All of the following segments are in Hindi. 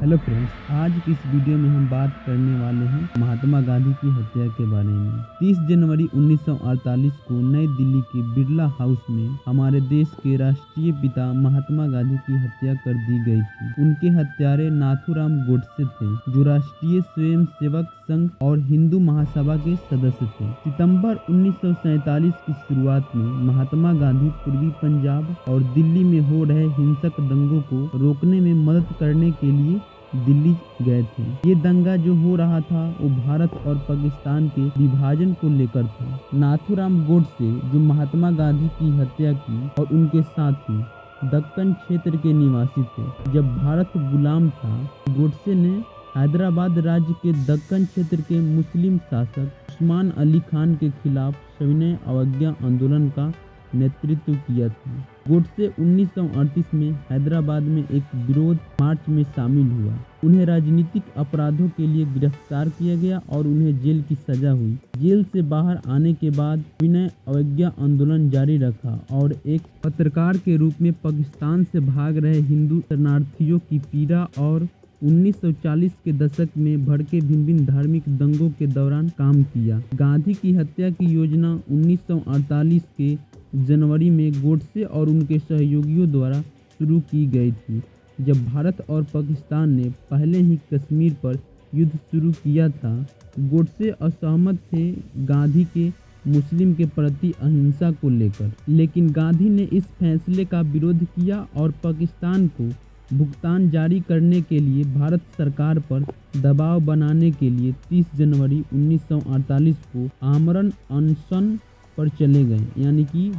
हेलो फ्रेंड्स, आज की इस वीडियो में हम बात करने वाले हैं महात्मा गांधी की हत्या के बारे में। 30 जनवरी 1948 को नई दिल्ली के बिरला हाउस में हमारे देश के राष्ट्रीय पिता महात्मा गांधी की हत्या कर दी गई थी। उनके हत्यारे नाथूराम गोडसे थे, जो राष्ट्रीय स्वयंसेवक संघ और हिंदू महासभा के सदस्य थे। सितंबर 1947 की शुरुआत में महात्मा गांधी पूर्वी पंजाब और दिल्ली में हो रहे हिंसक दंगों को रोकने में मदद करने के लिए दिल्ली गए थे। ये दंगा जो हो रहा था वो भारत और पाकिस्तान के विभाजन को लेकर था। नाथूराम गोडसे, जो महात्मा गांधी की हत्या की, और उनके साथी दक्कन क्षेत्र के निवासी थे। जब भारत गुलाम था, गोडसे ने हैदराबाद राज्य के दक्कन क्षेत्र के मुस्लिम शासक उस्मान अली खान के खिलाफ सविनय अवज्ञा आंदोलन का नेतृत्व किया था। गोडसे 1938 में हैदराबाद में एक विरोध मार्च में शामिल हुआ। उन्हें राजनीतिक अपराधों के लिए गिरफ्तार किया गया और उन्हें जेल की सजा हुई। जेल से बाहर आने के बाद सविनय अवज्ञा आंदोलन जारी रखा और एक पत्रकार के रूप में पाकिस्तान से भाग रहे हिंदू शरणार्थियों की पीड़ा और 1940 के दशक में भड़के भिन्न धार्मिक दंगों के दौरान काम किया। गांधी की हत्या की योजना 1948 के जनवरी में गोडसे और उनके सहयोगियों द्वारा शुरू की गई थी। जब भारत और पाकिस्तान ने पहले ही कश्मीर पर युद्ध शुरू किया था, गोडसे असहमत थे गांधी के मुस्लिम के प्रति अहिंसा को लेकर, लेकिन गांधी ने इस फैसले का विरोध किया और पाकिस्तान को भुगतान जारी करने के लिए भारत सरकार पर दबाव बनाने के लिए 30 जनवरी 1948 को आमरण अनशन पर चले गए, यानी कि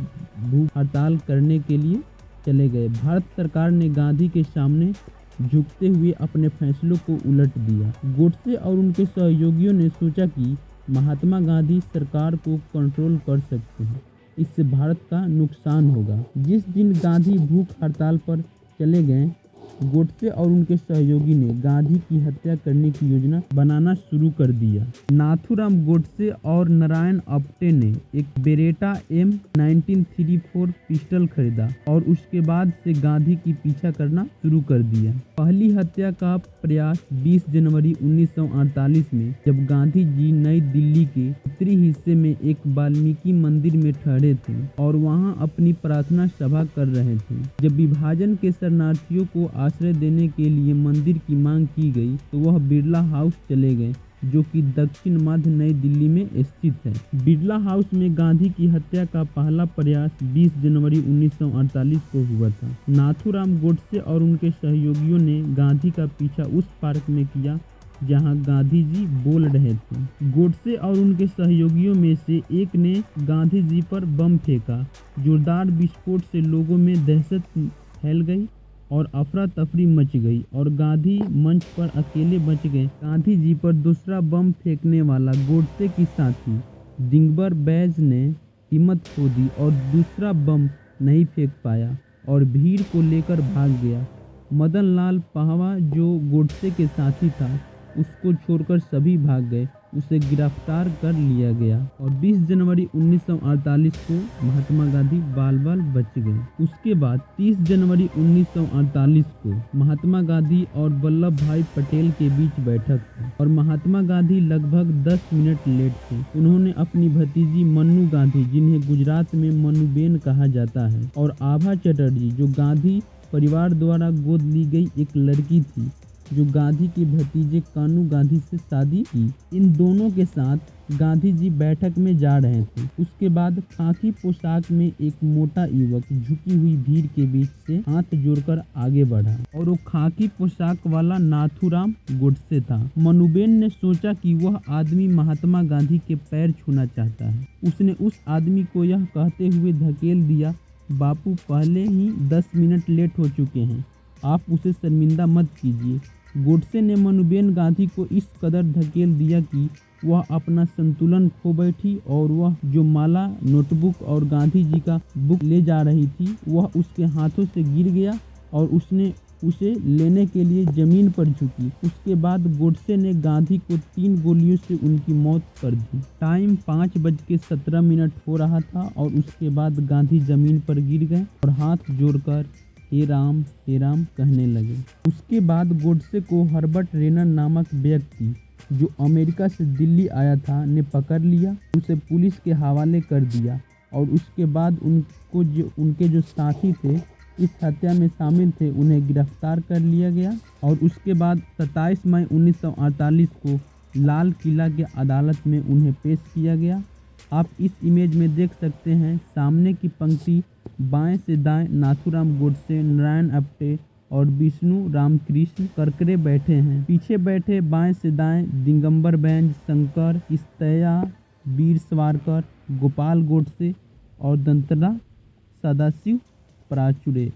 भूख हड़ताल करने के लिए चले गए। भारत सरकार ने गांधी के सामने झुकते हुए अपने फैसलों को उलट दिया। गोडसे और उनके सहयोगियों ने सोचा कि महात्मा गांधी सरकार को कंट्रोल कर सकते हैं, इससे भारत का नुकसान होगा। जिस दिन गांधी भूख हड़ताल पर चले गए, गोडसे और उनके सहयोगी ने गांधी की हत्या करने की योजना बनाना शुरू कर दिया। नाथूराम गोडसे और नारायण आप्टे ने एक बेरेटा M1934 पिस्टल खरीदा और उसके बाद से गांधी की पीछा करना शुरू कर दिया। पहली हत्या का प्रयास 20 जनवरी 1948 में, जब गांधी जी नई दिल्ली के उत्तरी हिस्से में एक वाल्मीकि मंदिर में ठहरे थे और वहां अपनी प्रार्थना सभा कर रहे थे। जब विभाजन के शरणार्थियों को आश्रय देने के लिए मंदिर की मांग की गई तो वह बिरला हाउस चले गए, जो कि दक्षिण मध्य नई दिल्ली में स्थित है। बिरला हाउस में गांधी की हत्या का पहला प्रयास 20 जनवरी 1948 को हुआ था। नाथूराम गोडसे और उनके सहयोगियों ने गांधी का पीछा उस पार्क में किया जहां गांधी जी बोल रहे थे। गोडसे और उनके सहयोगियों में से एक ने गांधी जी पर बम फेंका। जोरदार विस्फोट से लोगों में दहशत फैल गई और अफरा तफरी मच गई और गांधी मंच पर अकेले बच गए। गांधी जी पर दूसरा बम फेंकने वाला गोडसे की साथी दिगंबर बैज ने हिम्मत खो दी और दूसरा बम नहीं फेंक पाया और भीड़ को लेकर भाग गया। मदन लाल पाहवा, जो गोडसे के साथी था, उसको छोड़कर सभी भाग गए। उसे गिरफ्तार कर लिया गया और 20 जनवरी 1948 को महात्मा गांधी बाल बाल बच गए। उसके बाद 30 जनवरी 1948 को महात्मा गांधी और वल्लभ भाई पटेल के बीच बैठक हुई और महात्मा गांधी लगभग 10 मिनट लेट थे। उन्होंने अपनी भतीजी मन्नू गांधी, जिन्हें गुजरात में मन्नूबेन कहा जाता है, और आभा चटर्जी, जो गांधी परिवार द्वारा गोद ली गई एक लड़की थी, जो गांधी के भतीजे कानू गांधी से शादी की। इन दोनों के साथ गांधी जी बैठक में जा रहे थे। उसके बाद खाकी पोशाक में एक मोटा युवक झुकी हुई भीड़ के बीच से हाथ जोड़कर आगे बढ़ा और वो खाकी पोशाक वाला नाथूराम गोडसे था। मन्नूबेन ने सोचा कि वह आदमी महात्मा गांधी के पैर छूना चाहता है। उसने उस आदमी को यह कहते हुए धकेल दिया, बापू पहले ही 10 मिनट लेट हो चुके हैं, आप उसे शर्मिंदा मत कीजिए। गोडसे ने मन्नूबेन गांधी को इस कदर धकेल दिया कि वह अपना संतुलन खो बैठी और वह जो माला, नोटबुक और गांधी जी का बुक ले जा रही थी, वह उसके हाथों से गिर गया और उसने उसे लेने के लिए जमीन पर झुकी। उसके बाद गोडसे ने गांधी को 3 गोलियों से उनकी मौत कर दी। टाइम 5:17 हो रहा था और उसके बाद गांधी जमीन पर गिर गए और हाथ जोड़कर हे राम कहने लगे। उसके बाद गोडसे को हर्बर्ट रेनर नामक व्यक्ति जो अमेरिका से दिल्ली आया था ने पकड़ लिया, उसे पुलिस के हवाले कर दिया और उसके बाद उनके जो साथी थे इस हत्या में शामिल थे उन्हें गिरफ्तार कर लिया गया और उसके बाद 27 मई 1948 को लाल किला के अदालत में उन्हें पेश किया गया। आप इस इमेज में देख सकते हैं सामने की पंक्ति बाएं से दाएं नाथूराम गोडसे, नारायण आप्टे और विष्णु रामकृष्ण करकरे बैठे हैं। पीछे बैठे बाएं से दाएं दिगंबर बैंज, शंकर किस्तैया, वीर सावरकर, गोपाल गोडसे और दंतरा सदाशिव पराचुरे।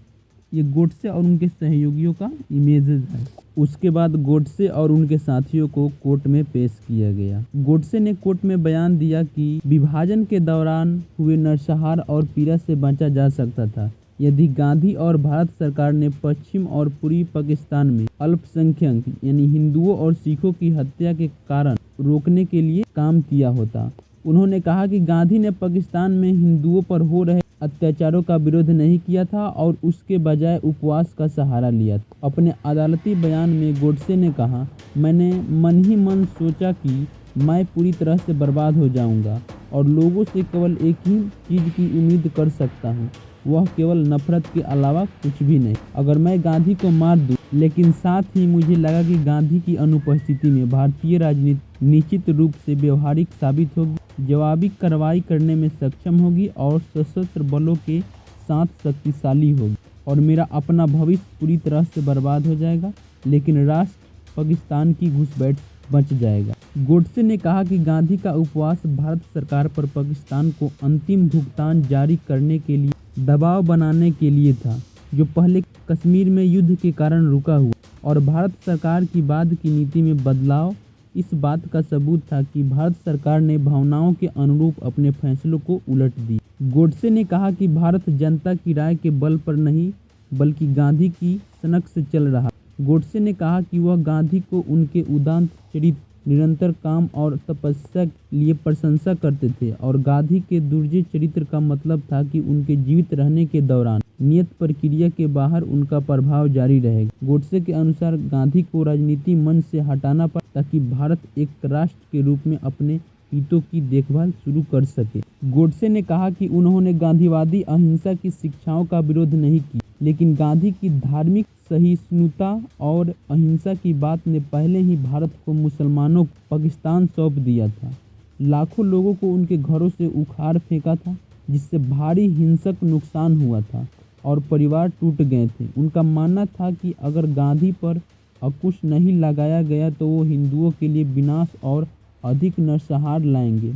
ये गोडसे और उनके सहयोगियों का इमेजेस है। उसके बाद गोडसे और उनके साथियों को कोर्ट में पेश किया गया। गोडसे ने कोर्ट में बयान दिया कि विभाजन के दौरान हुए नरसंहार और पीड़ा से बचा जा सकता था यदि गांधी और भारत सरकार ने पश्चिम और पूर्वी पाकिस्तान में अल्पसंख्यक यानी हिंदुओं और सिखों की हत्या के कारण रोकने के लिए काम किया होता। उन्होंने कहा कि गांधी ने पाकिस्तान में हिंदुओं पर हो रहे अत्याचारों का विरोध नहीं किया था और उसके बजाय उपवास का सहारा लिया था। अपने अदालती बयान में गोडसे ने कहा, मैंने मन ही मन सोचा कि मैं पूरी तरह से बर्बाद हो जाऊंगा और लोगों से केवल एक ही चीज़ की उम्मीद कर सकता हूं, वह केवल नफरत के अलावा कुछ भी नहीं। अगर मैं गांधी को मार दूं, लेकिन साथ ही मुझे लगा कि गांधी की अनुपस्थिति में भारतीय राजनीति निश्चित रूप से व्यवहारिक साबित होगी, जवाबी कार्रवाई करने में सक्षम होगी और सशस्त्र बलों के साथ शक्तिशाली होगी और मेरा अपना भविष्य पूरी तरह से बर्बाद हो जाएगा, लेकिन राष्ट्र पाकिस्तान की घुसपैठ बच जाएगा। गोडसे ने कहा कि गांधी का उपवास भारत सरकार पर पाकिस्तान को अंतिम भुगतान जारी करने के लिए दबाव बनाने के लिए था, जो पहले कश्मीर में युद्ध के कारण रुका हुआ और भारत सरकार की बाद की नीति में बदलाव इस बात का सबूत था कि भारत सरकार ने भावनाओं के अनुरूप अपने फैसलों को उलट दी। गोडसे ने कहा कि भारत जनता की राय के बल पर नहीं बल्कि गांधी की सनक से चल रहा। गोडसे ने कहा कि वह गांधी को उनके उदात्त चरित्र, निरंतर काम और तपस्या के लिए प्रशंसा करते थे और गांधी के दुर्जय चरित्र का मतलब था कि उनके जीवित रहने के दौरान नियत प्रक्रिया के बाहर उनका प्रभाव जारी रहेगा। गोडसे के अनुसार गांधी को राजनीति मंच से हटाना पड़ा ताकि भारत एक राष्ट्र के रूप में अपने हितों की देखभाल शुरू कर सके। गोडसे ने कहा कि उन्होंने गांधीवादी अहिंसा की शिक्षाओं का विरोध नहीं किया, लेकिन गांधी की धार्मिक सहिष्णुता और अहिंसा की बात ने पहले ही भारत को मुसलमानों को पाकिस्तान सौंप दिया था। लाखों लोगों को उनके घरों से उखाड़ फेंका था, जिससे भारी हिंसक नुकसान हुआ था और परिवार टूट गए थे। उनका मानना था कि अगर गांधी पर अंकुश नहीं लगाया गया तो वो हिंदुओं के लिए विनाश और अधिक नरसंहार लाएंगे।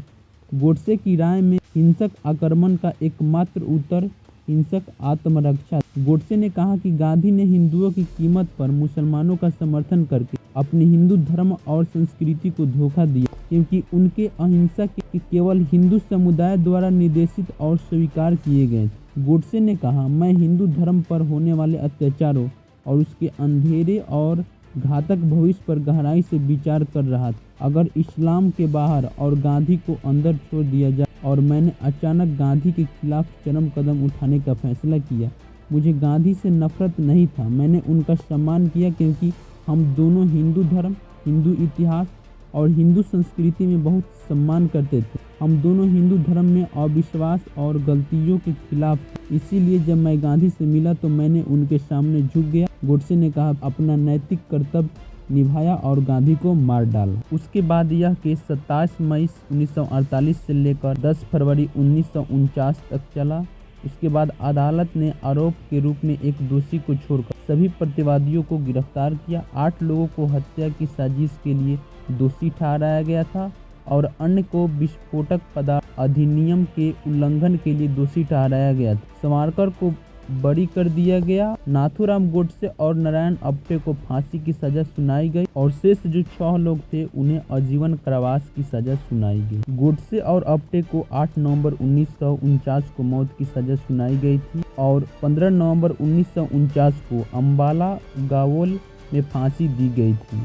गोडसे की राय में हिंसक आक्रमण का एकमात्र उत्तर हिंसक आत्मरक्षा। गोडसे ने कहा कि गांधी ने हिंदुओं की कीमत पर मुसलमानों का समर्थन करके अपने हिंदू धर्म और संस्कृति को धोखा दिया, क्योंकि उनके अहिंसा के केवल हिंदू समुदाय द्वारा निर्देशित और स्वीकार किए गए। गोडसे ने कहा, मैं हिंदू धर्म पर होने वाले अत्याचारों और उसके अंधेरे और घातक भविष्य पर गहराई से विचार कर रहा था। अगर इस्लाम के बाहर और गांधी को अंदर छोड़ दिया जाए और मैंने अचानक गांधी के खिलाफ चरम कदम उठाने का फैसला किया। मुझे गांधी से नफरत नहीं था, मैंने उनका सम्मान किया क्योंकि हम दोनों हिंदू धर्म, हिंदू इतिहास और हिंदू संस्कृति में बहुत सम्मान करते थे। हम दोनों हिंदू धर्म में अविश्वास और गलतियों के खिलाफ थे। इसीलिए जब मैं गांधी से मिला तो मैंने उनके सामने झुक गया। गोडसे ने कहा, अपना नैतिक कर्तव्य निभाया और गांधी को मार डाला। उसके बाद यह केस 27 मई 1948 से लेकर 10 फरवरी 1949 तक चला। उसके बाद अदालत ने आरोप के रूप में एक दोषी को छोड़कर सभी प्रतिवादियों को गिरफ्तार किया। 8 लोगों को हत्या की साजिश के लिए दोषी ठहराया गया था और अन्य को विस्फोटक पदार्थ अधिनियम के उल्लंघन के लिए दोषी ठहराया गया था। सावरकर को बरी कर दिया गया। नाथूराम गोडसे और नारायण आप्टे को फांसी की सजा सुनाई गई और शेष जो 6 लोग थे उन्हें आजीवन कारावास की सजा सुनाई गई। गोडसे और आप्टे को 8 नवंबर 1949 को मौत की सजा सुनाई गई थी और 15 नवंबर 1949 को अम्बाला गावोल में फांसी दी गई थी।